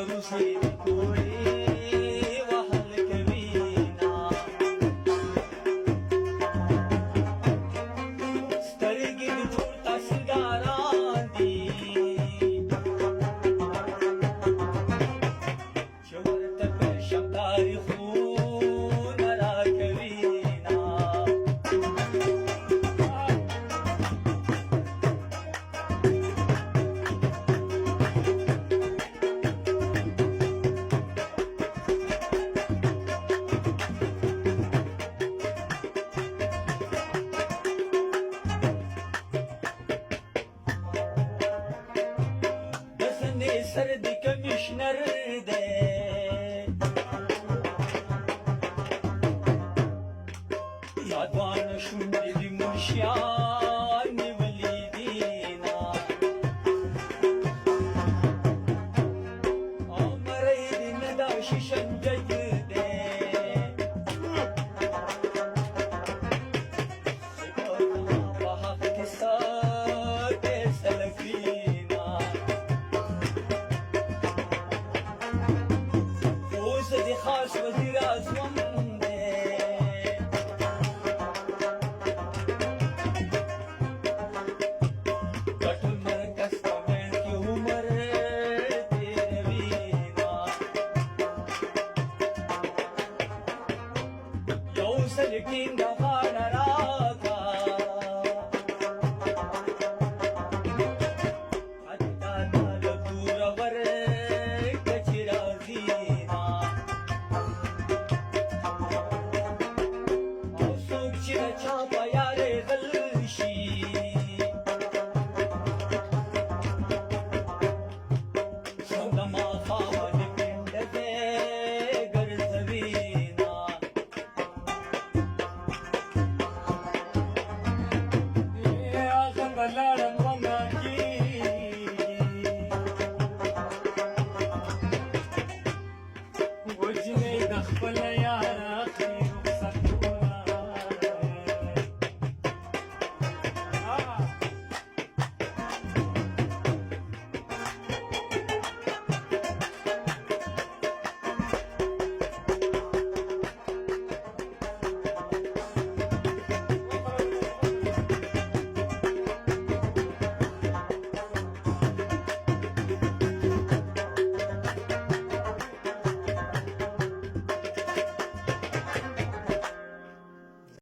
روسي کوړي وهل کوينا سترګې د ټول تاسګاران دي چې ورته پېښم تاریخونه راکوينا سر د کمشنر دی یادوان شونډې د منشیان نیولې دينا او مری د نه دا شیشنجګ دی په حق کې ساته سلفینا د خاص وزیر اعظم دی ټول مرکز کمنټ کې عمر تیروینا یو سل ټینګه